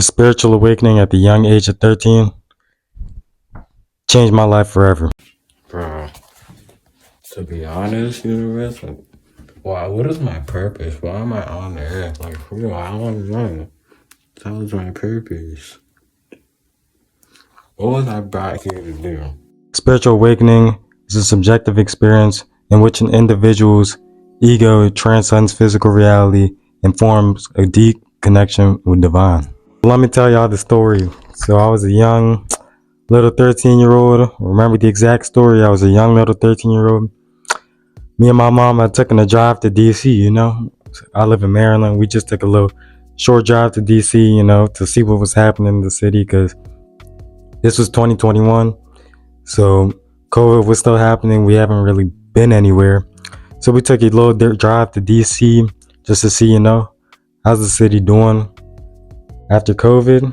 spiritual awakening at the young age of 13 changed my life forever. Bro, to be honest, universe, why? What is my purpose? Why am I on earth? Like, for real, I don't know. That was my purpose. What was I brought here to do? Spiritual awakening is a subjective experience in which an individual's ego transcends physical reality and forms a deep connection with divine. Let me tell y'all the story. So I was a young little 13-year-old. Remember the exact story. I was a young little 13-year-old. Me and my mom had taken a drive to DC, I live in Maryland. We just took a little short drive to DC, to see what was happening in the city, because this was 2021. So COVID was still happening. We haven't really been anywhere. So we took a little drive to DC just to see, how's the city doing after COVID.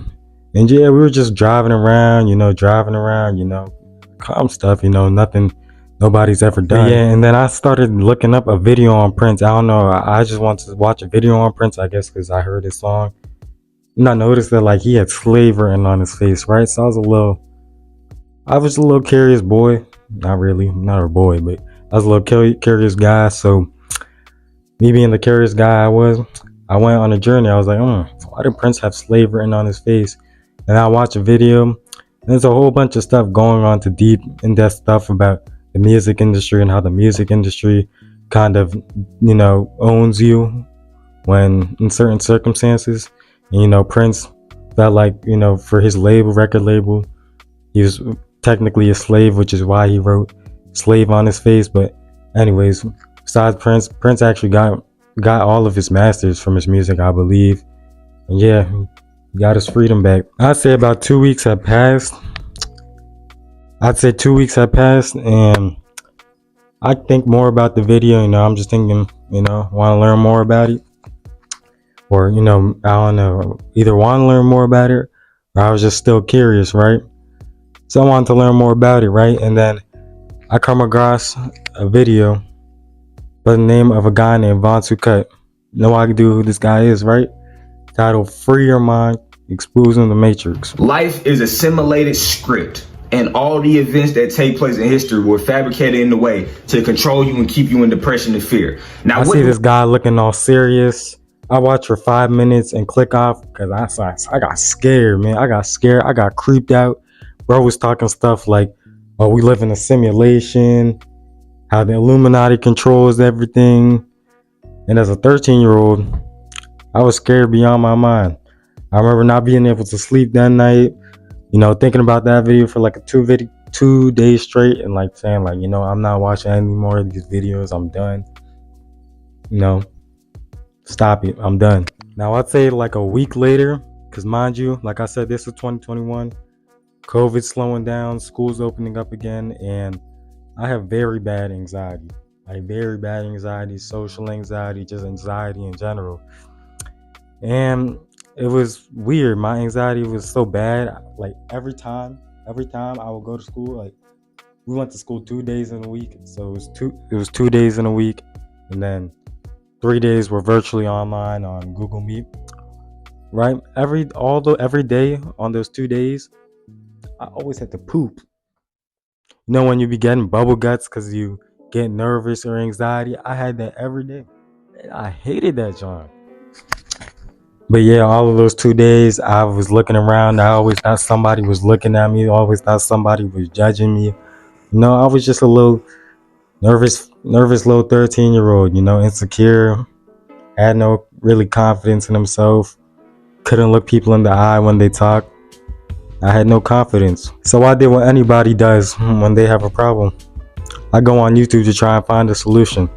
And yeah, we were just driving around, calm stuff, nothing nobody's ever done. Yeah, and then I started looking up a video on Prince. I don't know, I just wanted to watch a video on Prince, I guess, because I heard his song. And I noticed that, like, he had slave written on his face, right? So I was a little curious boy. Not really, I'm not a boy, but I was a little curious guy. So me being the curious guy I went on a journey. I was like, why did Prince have slave written on his face? And I watched a video, and there's a whole bunch of stuff going on, to deep, in-depth stuff about the music industry and how the music industry kind of, owns you when in certain circumstances. And, Prince felt like, for his record label, he was technically a slave, which is why he wrote slave on his face. But anyways, besides Prince actually got all of his masters from his music, I believe. And yeah, he got his freedom back. I'd say about 2 weeks had passed. And I think more about the video. I'm just thinking, want to learn more about it. Or, I don't know, either want to learn more about it, or I was just still curious, right? So I wanted to learn more about it, right? And then I come across a video by the name of a guy named Von Sukkot. Know I can do who this guy is, right? Titled Free Your Mind, Exposing the Matrix. Life is a simulated script, and all the events that take place in history were fabricated in a way to control you and keep you in depression and fear. Now I see this guy looking all serious. I watched for 5 minutes and click off because I got scared, man. I got creeped out. Bro was talking stuff like, oh, we live in a simulation, how the Illuminati controls everything. And as a 13-year-old, I was scared beyond my mind. I remember not being able to sleep that night, thinking about that video for like 2 days straight, and like saying like, I'm not watching any more of these videos. I'm done. Stop it. I'm done. Now I'd say like a week later, because mind you, like I said, this is 2021. COVID's slowing down, school's opening up again, and I have very bad anxiety. Social anxiety, just anxiety in general. And it was weird. My anxiety was so bad. Like every time I would go to school, like we went to school 2 days in a week. So it was 2 days in a week, and then 3 days were virtually online on Google Meet. Right? Every day on those 2 days, I always had to poop. When you be getting bubble guts because you get nervous or anxiety, I had that every day. I hated that job. But yeah, all of those 2 days, I was looking around. I always thought somebody was looking at me. I always thought somebody was judging me. I was just a little nervous little 13-year-old, insecure, had no really confidence in himself, couldn't look people in the eye when they talk. I had no confidence. So I did what anybody does when they have a problem. I go on YouTube to try and find a solution.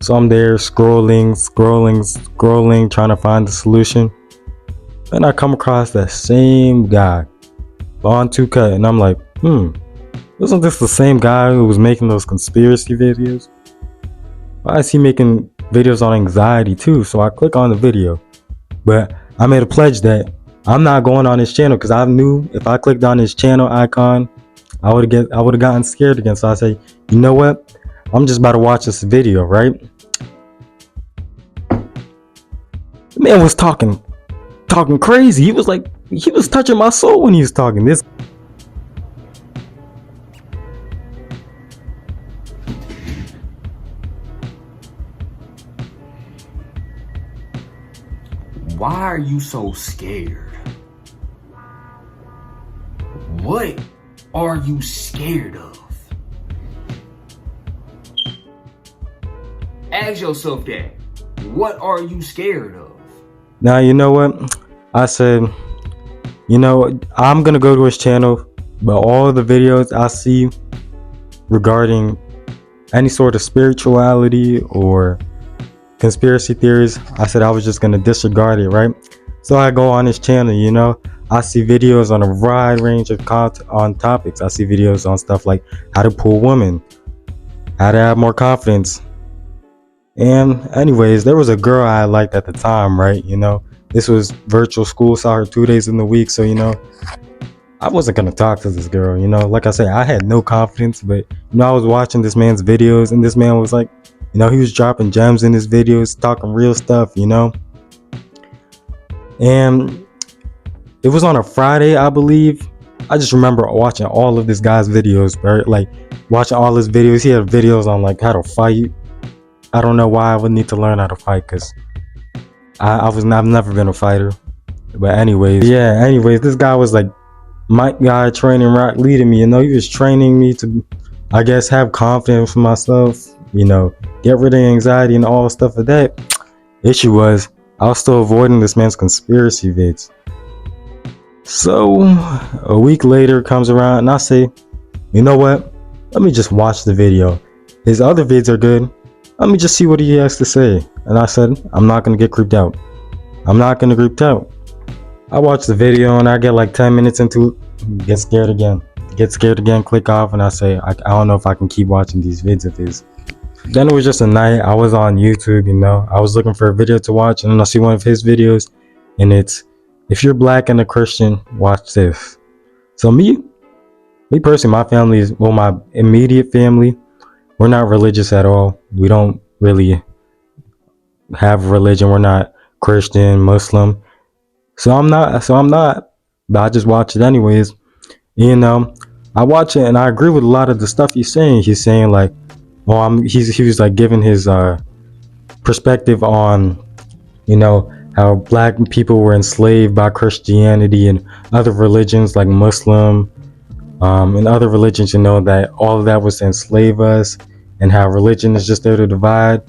So I'm there scrolling, trying to find the solution. And I come across that same guy, Von Sukkot, and I'm like, wasn't this the same guy who was making those conspiracy videos? Why is he making videos on anxiety too? So I click on the video. But I made a pledge that I'm not going on his channel, because I knew if I clicked on his channel icon, I would have gotten scared again. So I said, you know what? I'm just about to watch this video, right? The man was talking talking crazy. He was touching my soul when he was talking. This Why are you so scared? What are you scared of? Ask yourself that. What are you scared of? Now, you know what? I said, you know, I'm gonna go to his channel, but all the videos I see regarding any sort of spirituality or conspiracy theories, I said I was just gonna disregard it, right? So I go on his channel, you know, I see videos on a wide range of on topics. I see videos on stuff like how to pull women, how to have more confidence. And anyways, there was a girl I liked at the time, right? You know, this was virtual school, saw her 2 days in the week. So, you know, I wasn't going to talk to this girl, you know, like I said, I had no confidence, but, you know, I was watching this man's videos and this man was like, you know, he was dropping gems in his videos, talking real stuff, you know, and it was on a Friday, I believe. I just remember watching all of this guy's videos, right? Like watching all his videos. He had videos on like how to fight. I don't know why I would need to learn how to fight, because I've never been a fighter. But anyways, this guy was like my guy training, right, leading me. You know, he was training me to, I guess, have confidence in myself. You know, get rid of anxiety and all stuff of that. Issue was I was still avoiding this man's conspiracy vids. So a week later comes around and I say, you know what? Let me just watch the video. His other vids are good. Let me just see what he has to say. And I said, I'm not going to get creeped out. I'm not going to creeped out. I watch the video and I get like 10 minutes into it, get scared again, click off, and I say, I don't know if I can keep watching these vids of his. Then it was just a night. I was on YouTube, you know. I was looking for a video to watch, and then I see one of his videos, and it's, if you're black and a Christian, watch this. So me personally, my family is, well, my immediate family, we're not religious at all. We don't really have religion. We're not Christian, Muslim. So I'm not, but I just watch it anyways. You know, I watch it and I agree with a lot of the stuff he's saying. He's saying like, well, he was like giving his perspective on, you know, how black people were enslaved by Christianity and other religions like Muslim, and other religions, you know, that all of that was to enslave us, and how religion is just there to divide.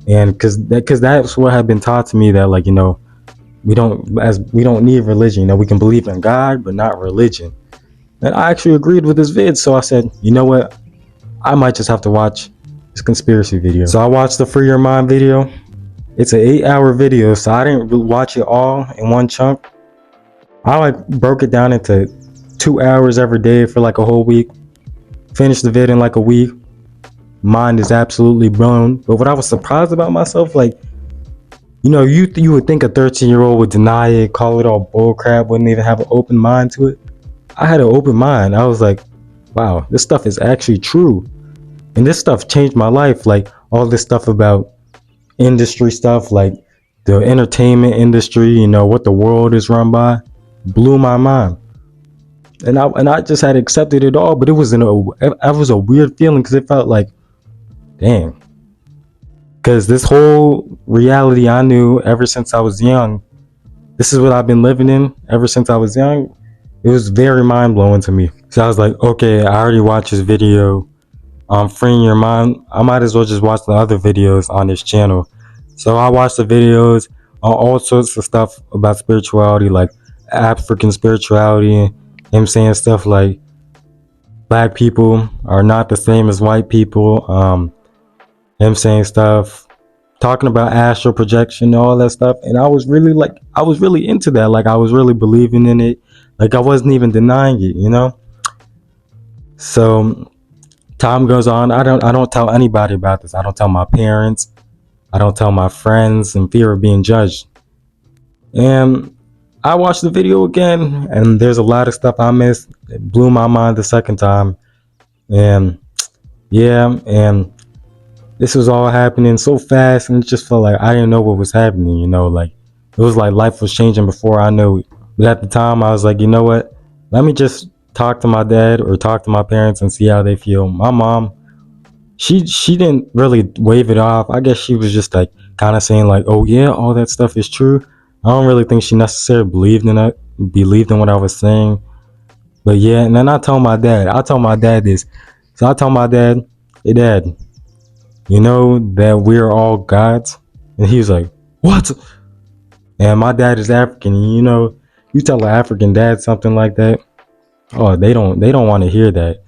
And because that's what had been taught to me, that like, you know, we don't need religion, you know, we can believe in God but not religion. And I actually agreed with this vid, so I said, you know what, I might just have to watch this conspiracy video. So I watched the Free Your Mind video. It's an 8-hour video, so I didn't watch it all in one chunk. I like broke it down into 2 hours every day for like a whole week. Finished the vid in like a week. Mind is absolutely blown. But what I was surprised about myself, like, you know, you would think a 13-year-old would deny it, call it all bullcrap, wouldn't even have an open mind to it. I had an open mind. I was like, wow, this stuff is actually true. And this stuff changed my life. Like all this stuff about industry stuff, like the entertainment industry, you know, what the world is run by, blew my mind. And I just had accepted it all, but it was a weird feeling, because it felt like, dang. Because this whole reality I knew ever since I was young, this is what I've been living in ever since I was young. It was very mind-blowing to me. So I was like, okay, I already watched this video on Freeing Your Mind. I might as well just watch the other videos on this channel. So I watched the videos on all sorts of stuff about spirituality, like African spirituality, him saying stuff like black people are not the same as white people, him saying stuff, talking about astral projection, all that stuff. And I was really into that. Like I was really believing in it. Like I wasn't even denying it, you know? So time goes on. I don't tell anybody about this. I don't tell my parents. I don't tell my friends, in fear of being judged. And I watched the video again, and there's a lot of stuff I missed. It blew my mind the second time. And yeah, and this was all happening so fast, and it just felt like I didn't know what was happening, you know, like It was like life was changing before I knew it. But at the time, I was like, you know what? Let me just talk to my dad or talk to my parents and see how they feel. My mom, she didn't really wave it off. I guess she was just like kind of saying like, oh yeah, all that stuff is true. I don't really think she necessarily believed in what I was saying. But yeah, and then I told my dad. I told my dad this. So I told my dad, hey dad, you know that we're all gods? And he was like, what? And my dad is African, and you know, you tell an African dad something like that, oh, they don't want to hear that.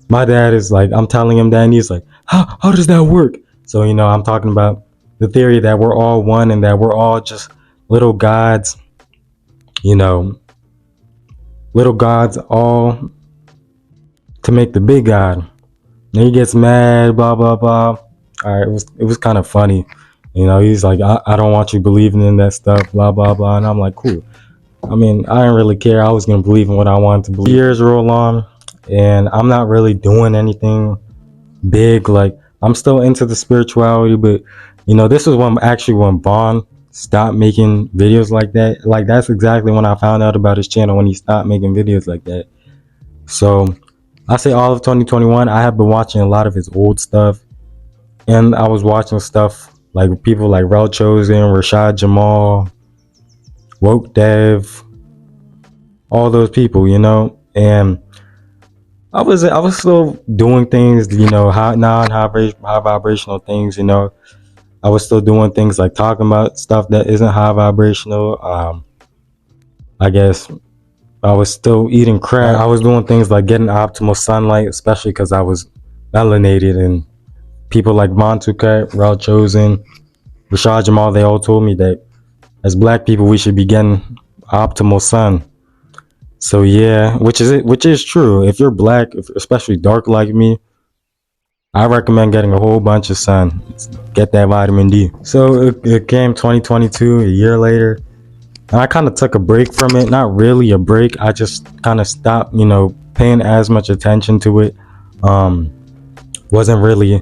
My dad is like, I'm telling him that, and he's like, how does that work? So, you know, I'm talking about the theory that we're all one and that we're all just little gods, you know, little gods all to make the big god. And he gets mad, blah blah blah. All right, it was kind of funny, you know. He's like, I don't want you believing in that stuff, blah blah blah. And I'm like, cool. I mean, I didn't really care. I was gonna believe in what I wanted to believe. Years roll on, and I'm not really doing anything big. Like, I'm still into the spirituality, but you know, this is when Bond stopped making videos like that. Like, that's exactly when I found out about his channel, when he stopped making videos like that. So I say all of 2021, I have been watching a lot of his old stuff, and I was watching stuff like people like Rel Chosen, Rashad Jamal, Woke Dev, all those people, you know. And I was still doing things, you know, high vibrational things, you know. I was still doing things like talking about stuff that isn't high vibrational. I guess I was still eating crap. I was doing things like getting optimal sunlight, especially because I was melanated, and people like Montukat, Rel Chosen, Rashad Jamal, they all told me that as black people we should be getting optimal sun. So yeah, which is true. If you're black, especially dark like me, I recommend getting a whole bunch of sun. Get that vitamin D. So it came 2022, a year later, and I kind of took a break from it. Not really a break. I just kind of stopped, you know, paying as much attention to it. Wasn't really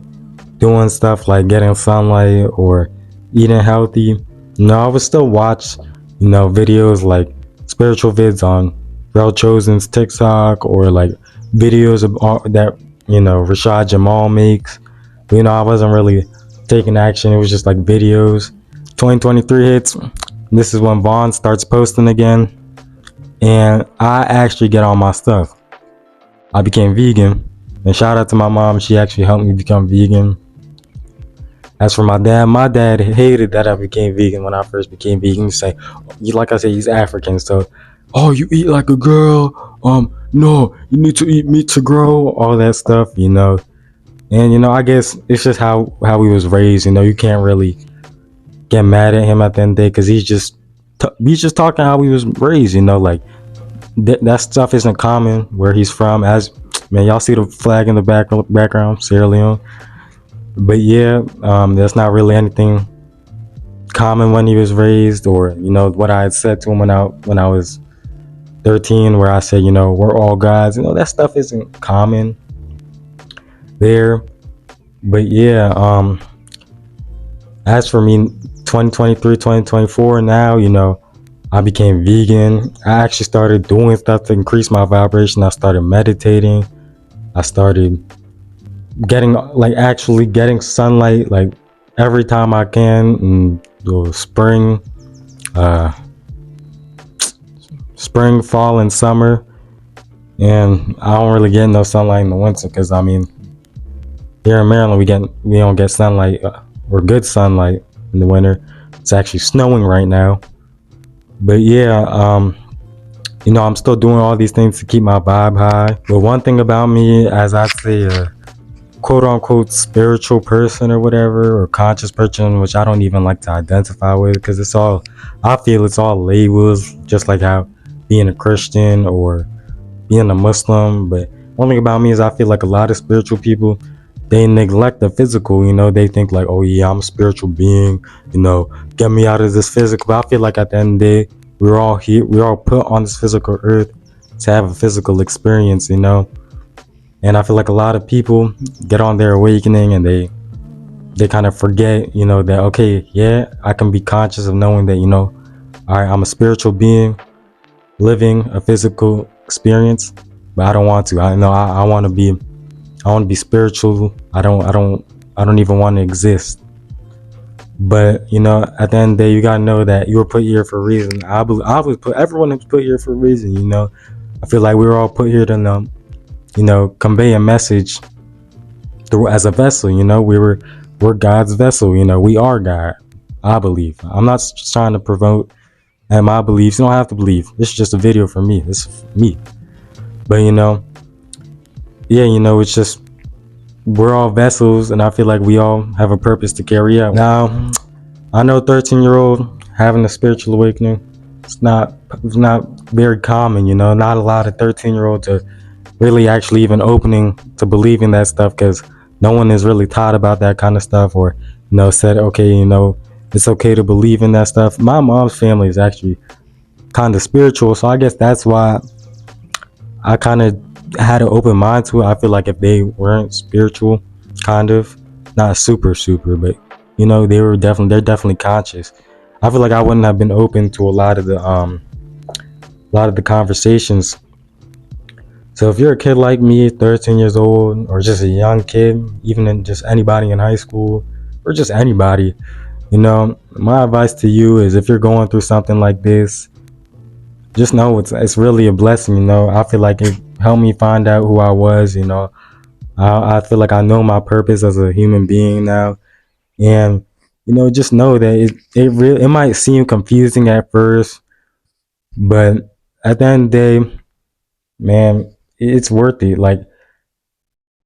doing stuff like getting sunlight or eating healthy. No, I would still watch, you know, videos like spiritual vids on Rel Chosen's TikTok, or like videos of that, you know, Rashad Jamal makes. But, you know, I wasn't really taking action. It was just like videos. 2023 hits. This is when Vaughn starts posting again, and I actually get on my stuff. I became vegan, and shout out to my mom. She actually helped me become vegan. As for my dad hated that I became vegan. When I first became vegan, he say, like I said, he's African, so, oh, you eat like a girl, no, you need to eat meat to grow, all that stuff, you know. And, you know, I guess it's just how he was raised, you know. You can't really get mad at him at the end of the day, because he's just talking how he was raised, you know. Like, that stuff isn't common where he's from. As, man, y'all see the flag in the background, Sierra Leone. But yeah, there's not really anything common when he was raised, or, you know, what I had said to him when I was 13, where I said, you know, we're all gods. You know, that stuff isn't common there. But yeah, as for me, 2023, 2024 now, you know, I became vegan. I actually started doing stuff to increase my vibration. I started meditating. I started actually getting sunlight like every time I can in the spring, fall, and summer. And I don't really get no sunlight in the winter, because I mean, here in Maryland we don't get sunlight or good sunlight in the winter. It's actually snowing right now. But yeah, you know, I'm still doing all these things to keep my vibe high. But one thing about me, as I say, quote unquote spiritual person or whatever, or conscious person, which I don't even like to identify with, because I feel it's all labels, just like how being a Christian or being a Muslim. But one thing about me is I feel like a lot of spiritual people, they neglect the physical, you know. They think like, oh yeah, I'm a spiritual being, you know, get me out of this physical. But I feel like at the end of the day, we're all here, we're all put on this physical earth to have a physical experience, you know. And I feel like a lot of people get on their awakening and they kind of forget, you know, that, okay, yeah, I can be conscious of knowing that, you know, all right, I'm a spiritual being living a physical experience, but I don't want to. I know I want to be spiritual. I don't even want to exist. But at the end of the day, you gotta know that you were put here for a reason. I was put. Everyone was put here for a reason. I feel like we were all put here to convey a message through as a vessel. We're God's vessel. We are God. I believe. I'm not trying to promote my beliefs. You don't have to believe. This is just a video for me. This is me. But it's just we're all vessels, and I feel like we all have a purpose to carry out. Now, I know 13-year-old having a spiritual awakening. It's not very common. Not a lot of 13-year-olds are really actually even opening to believing that stuff, because no one is really taught about that kind of stuff, or said, okay, it's okay to believe in that stuff. My mom's family is actually kind of spiritual, so I guess that's why I kind of had an open mind to it. I feel like if they weren't spiritual, kind of not super, but they're definitely conscious. I feel like I wouldn't have been open to a lot of the conversations. So if you're a kid like me, 13 years old, or just a young kid, even in just anybody in high school, or just anybody, my advice to you is, if you're going through something like this, just know it's really a blessing. I feel like it helped me find out who I was. I feel like I know my purpose as a human being now, and just know that it might seem confusing at first, but at the end of the day, man, it's worth it. Like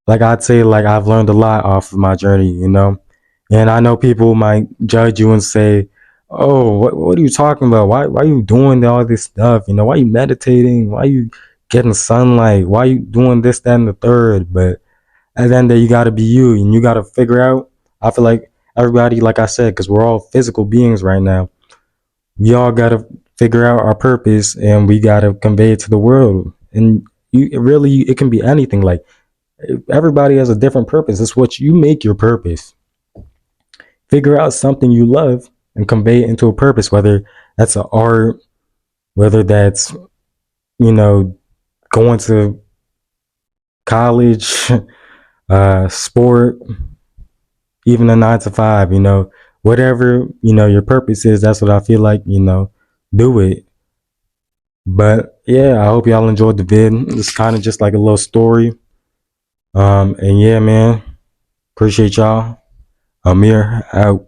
I'd say, like, I've learned a lot off of my journey, and I know people might judge you and say, oh, what are you talking about? Why are you doing all this stuff? Why are you meditating? Why are you getting sunlight? Why are you doing this, that, and the third? But at the end of the day, you got to be you, and you got to figure out. I feel like everybody, like I said, because we're all physical beings right now, we all got to figure out our purpose, and we got to convey it to the world. And it can be anything. Like, everybody has a different purpose. It's what you make your purpose. Figure out something you love and convey it into a purpose, whether that's an art, whether that's going to college, sport, even a 9 to 5. Whatever your purpose is, that's what I feel like. Do it. But yeah, I hope y'all enjoyed the vid. It's kind of just like a little story. And yeah, man, appreciate y'all. Amir out.